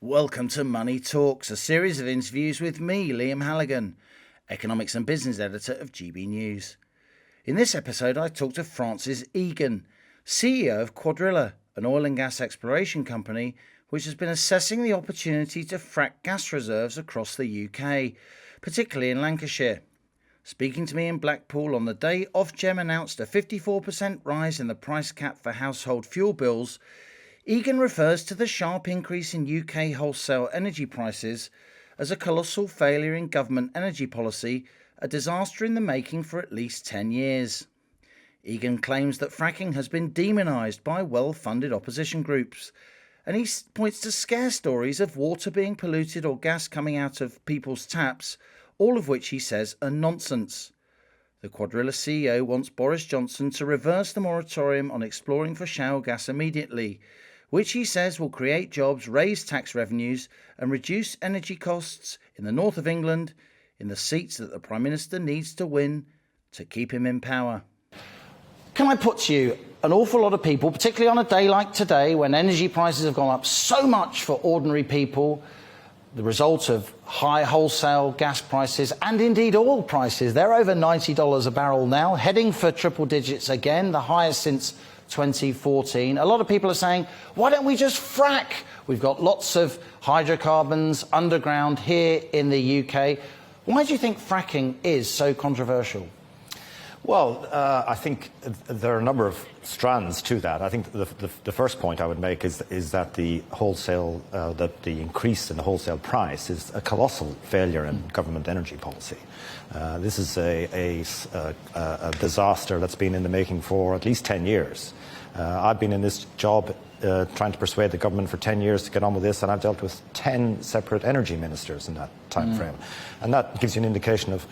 Welcome to Money Talks, a series of interviews with me, Liam Halligan, Economics and Business Editor of GBNews. In this episode, I talked to Francis Egan, CEO of Cuadrilla, an oil and gas exploration company which has been assessing the opportunity to frack gas reserves across the UK, particularly in Lancashire. Speaking to me in Blackpool on the day Ofgem announced a 54% rise in the price cap for household fuel bills, Egan refers to the sharp increase in UK wholesale energy prices as a colossal failure in government energy policy, a disaster in the making for at least 10 years. Egan claims that fracking has been demonised by well-funded opposition groups, and he points to scare stories of water being polluted or gas coming out of people's taps, all of which he says are nonsense. The Cuadrilla CEO wants Boris Johnson to reverse the moratorium on exploring for shale gas immediately, which he says will create jobs, raise tax revenues and reduce energy costs in the north of England, in the seats that the Prime Minister needs to win to keep him in power. Can I put to you, an awful lot of people, particularly on a day like today when energy prices have gone up so much for ordinary people, the result of high wholesale gas prices and indeed oil prices, they're over $90 a barrel now, heading for triple digits again, the highest since 2014. A lot of people are saying, why don't we just frack? We've got lots of hydrocarbons underground here in the UK. Why do you think fracking is so controversial? Well, I think there are a number of strands to that. I think the first point I would make is that the increase in the wholesale price is a colossal failure in government energy policy. This is a disaster that's been in the making for at least 10 years. I've been in this job trying to persuade the government for 10 years to get on with this, and I've dealt with 10 separate energy ministers in that time frame. And that gives you an indication of,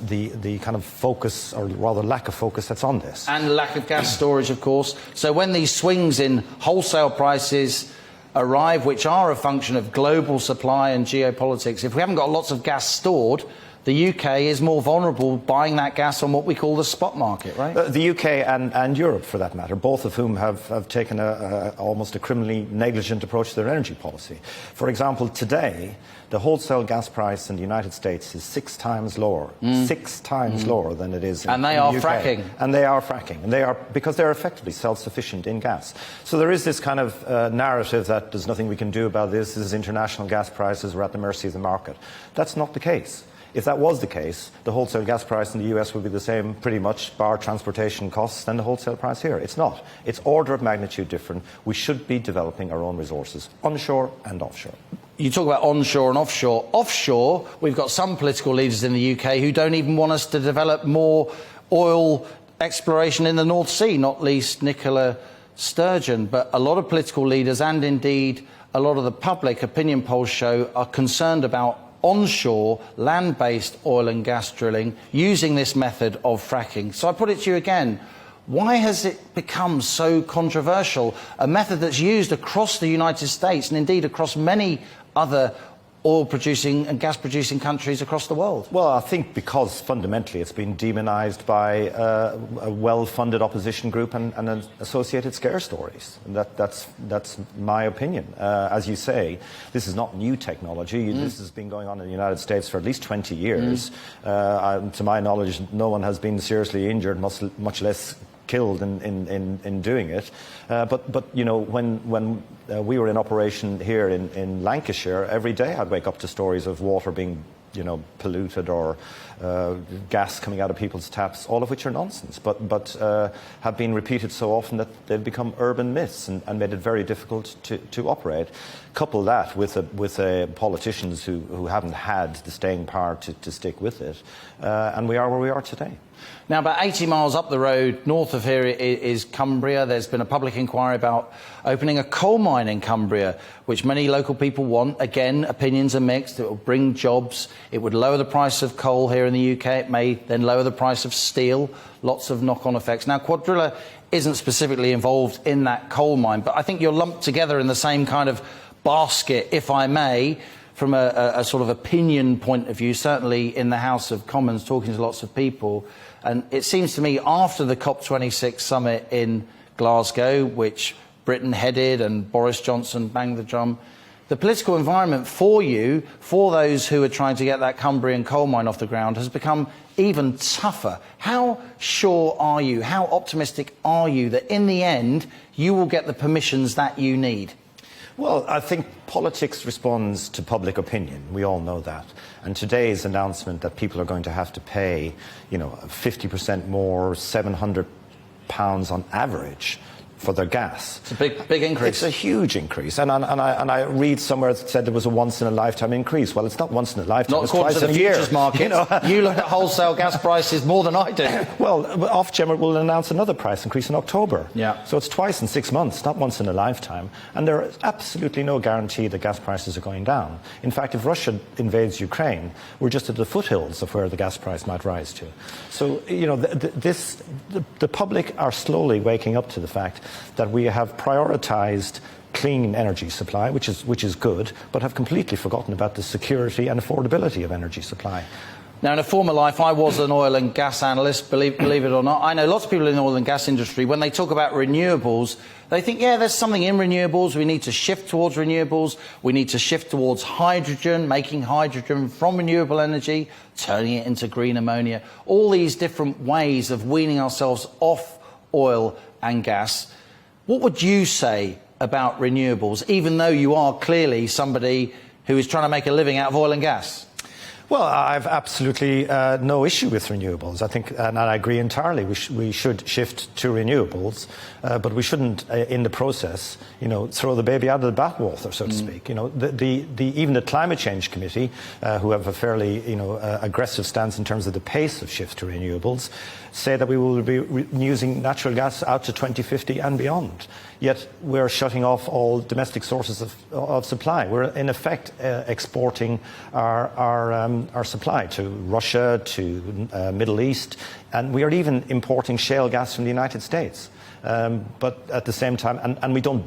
the kind of focus, or rather lack of focus, that's on this. And lack of gas storage, of course. So when these swings in wholesale prices arrive, which are a function of global supply and geopolitics, if we haven't got lots of gas stored, the UK is more vulnerable buying that gas on what we call the spot market, right? The UK and Europe, for that matter, both of whom have taken almost a criminally negligent approach to their energy policy. For example, today, the wholesale gas price in the United States is 6 times lower, 6 times lower than it is in the UK. And they are fracking. And they are fracking. And they are, because they're effectively self-sufficient in gas. So there is this kind of narrative that there's nothing we can do about this is international gas prices, we're at the mercy of the market. That's not the case. If that was the case, the wholesale gas price in the US would be the same, pretty much, bar transportation costs, than the wholesale price here. It's not. It's order of magnitude different. We should be developing our own resources, onshore and offshore. You talk about onshore and offshore. Offshore, we've got some political leaders in the UK who don't even want us to develop more oil exploration in the North Sea, not least Nicola Sturgeon. But a lot of political leaders, and indeed a lot of the public opinion polls show, are concerned about onshore, land-based oil and gas drilling using this method of fracking. So I put it to you again, why has it become so controversial? A method that's used across the United States and indeed across many other oil-producing and gas-producing countries across the world? Well, I think because fundamentally it's been demonised by a well-funded opposition group and associated scare stories. And that's my opinion. As you say, this is not new technology. This has been going on in the United States for at least 20 years. To my knowledge, no one has been seriously injured, much less killed in doing it. But you know, when we were in operation here in Lancashire, every day I'd wake up to stories of water being, polluted, or gas coming out of people's taps, all of which are nonsense, but have been repeated so often that they've become urban myths and made it very difficult to operate. Couple that with politicians who haven't had the staying power to stick with it, and we are where we are today. Now, about 80 miles up the road, north of here, is Cumbria. There's been a public inquiry about opening a coal mine in Cumbria, which many local people want. Again, opinions are mixed. It will bring jobs. It would lower the price of coal here in the UK. It may then lower the price of steel. Lots of knock-on effects. Now, Cuadrilla isn't specifically involved in that coal mine, but I think you're lumped together in the same kind of basket, if I may, from a sort of opinion point of view, certainly in the House of Commons, talking to lots of people. And it seems to me, after the COP26 summit in Glasgow, which Britain headed and Boris Johnson banged the drum. The political environment for you, for those who are trying to get that Cumbrian coal mine off the ground, has become even tougher. How sure are you, how optimistic are you that in the end you will get the permissions that you need? Well, I think politics responds to public opinion. We all know that. And today's announcement that people are going to have to pay, 50% more, £700 on average for their gas. It's a big increase. It's a huge increase. And I read somewhere that said it was a once-in-a-lifetime increase. Well, it's not once in a lifetime. Not according to the futures market. You look at wholesale gas prices more than I do. Well, Ofgem will announce another price increase in October. Yeah. So it's twice in 6 months, not once in a lifetime. And there is absolutely no guarantee that gas prices are going down. In fact, if Russia invades Ukraine, we're just at the foothills of where the gas price might rise to. So, the public are slowly waking up to the fact that we have prioritised clean energy supply, which is good, but have completely forgotten about the security and affordability of energy supply. Now, in a former life, I was an oil and gas analyst, believe it or not. I know lots of people in the oil and gas industry, when they talk about renewables, they think, yeah, there's something in renewables. We need to shift towards renewables. We need to shift towards hydrogen, making hydrogen from renewable energy, turning it into green ammonia. All these different ways of weaning ourselves off oil and gas. What would you say about renewables, even though you are clearly somebody who is trying to make a living out of oil and gas? Well, I've absolutely no issue with renewables. I think, and I agree entirely, we should shift to renewables, but we shouldn't, in the process, throw the baby out of the bathwater, so to speak. Even the Climate Change Committee, who have a fairly, aggressive stance in terms of the pace of shift to renewables, say that we will be using natural gas out to 2050 and beyond. Yet we're shutting off all domestic sources of supply. We're in effect exporting our supply to Russia, to Middle East, and we are even importing shale gas from the United States. But at the same time, and we don't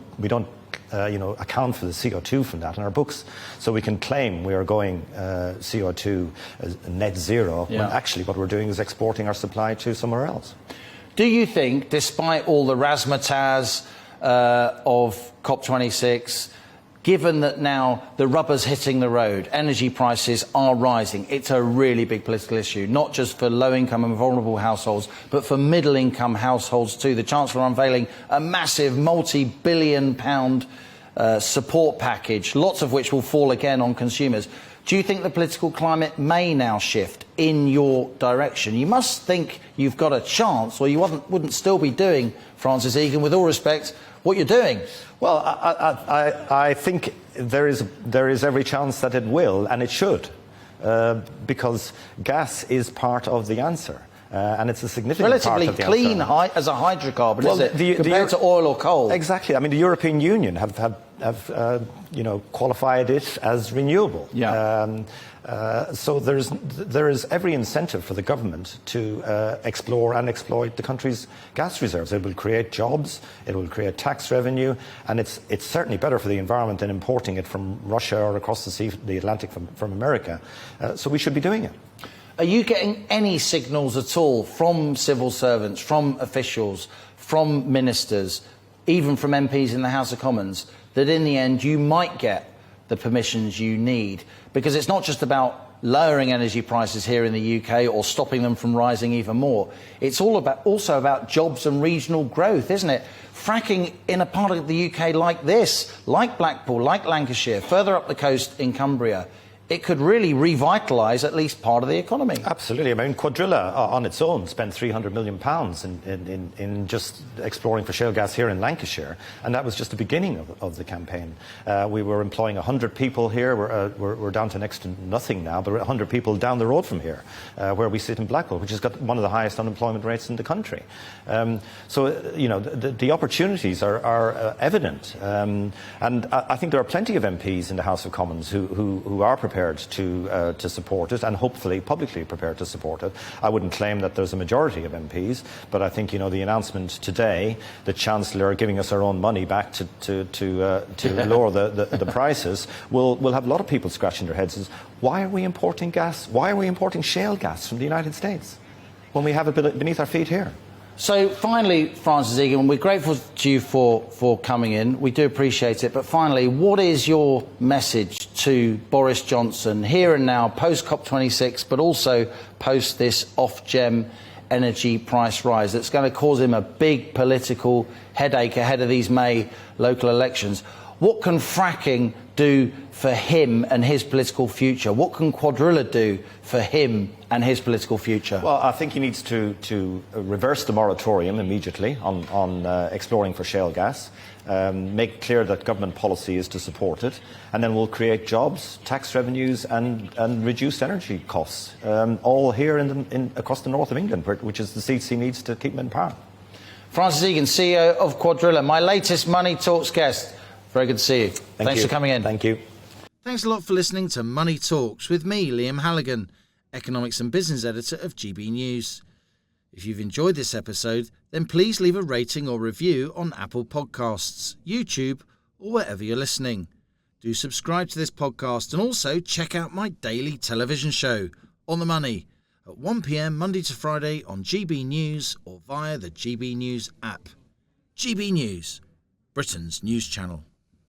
account for the CO2 from that in our books. So we can claim we are going CO2 as net zero, when actually what we're doing is exporting our supply to somewhere else. Do you think, despite all the razzmatazz of COP26, given that now the rubber's hitting the road, energy prices are rising, it's a really big political issue, not just for low-income and vulnerable households, but for middle-income households too. The Chancellor unveiling a massive multi-billion-pound support package, lots of which will fall again on consumers. Do you think the political climate may now shift in your direction? You must think you've got a chance, or you wouldn't still be doing, Francis Egan, with all respect, what you're doing. Well, I think there is every chance that it will, and it should, because gas is part of the answer. And it's a significant part of the answer. Relatively clean as a hydrocarbon, is it, compared to oil or coal? Exactly. I mean, the European Union have qualified it as renewable. Yeah. So there is every incentive for the government to explore and exploit the country's gas reserves. It will create jobs, it will create tax revenue, and it's certainly better for the environment than importing it from Russia or across the Atlantic from America. So we should be doing it. Are you getting any signals at all from civil servants, from officials, from ministers, even from MPs in the House of Commons, that in the end you might get the permissions you need? Because it's not just about lowering energy prices here in the UK or stopping them from rising even more. It's also about jobs and regional growth, isn't it? Fracking in a part of the UK like this, like Blackpool, like Lancashire, further up the coast in Cumbria, it could really revitalise at least part of the economy. Absolutely. I mean, Cuadrilla on its own spent £300 million in just exploring for shale gas here in Lancashire, and that was just the beginning of the campaign. We were employing 100 people here. We're down to next to nothing now, but 100 people down the road from here, where we sit in Blackpool, which has got one of the highest unemployment rates in the country. So, the opportunities are evident, and I think there are plenty of MPs in the House of Commons who are prepared to support it, and hopefully publicly prepared to support it. I wouldn't claim that there's a majority of MPs, but I think the announcement today, the Chancellor giving us our own money back to lower the prices, will have a lot of people scratching their heads. Why are we importing gas? Why are we importing shale gas from the United States when we have it beneath our feet here? So finally, Francis Egan, we're grateful to you for coming in. We do appreciate it. But finally, what is your message to Boris Johnson here and now, post COP26, but also post this Ofgem energy price rise that's going to cause him a big political headache ahead of these May local elections? What can fracking do for him and his political future? What can Cuadrilla do for him and his political future? Well, I think he needs to reverse the moratorium immediately on exploring for shale gas, make it clear that government policy is to support it, and then we'll create jobs, tax revenues and reduced energy costs, all here across the north of England, which is the seats he needs to keep him in power. Francis Egan, CEO of Cuadrilla, my latest Money Talks guest. Very good to see you. Thanks for coming in. Thank you. Thanks a lot for listening to Money Talks with me, Liam Halligan, Economics and Business Editor of GBNews. If you've enjoyed this episode, then please leave a rating or review on Apple Podcasts, YouTube, or wherever you're listening. Do subscribe to this podcast and also check out my daily television show, On the Money, at 1 p.m. Monday to Friday on GB News or via the GB News app. GB News, Britain's news channel.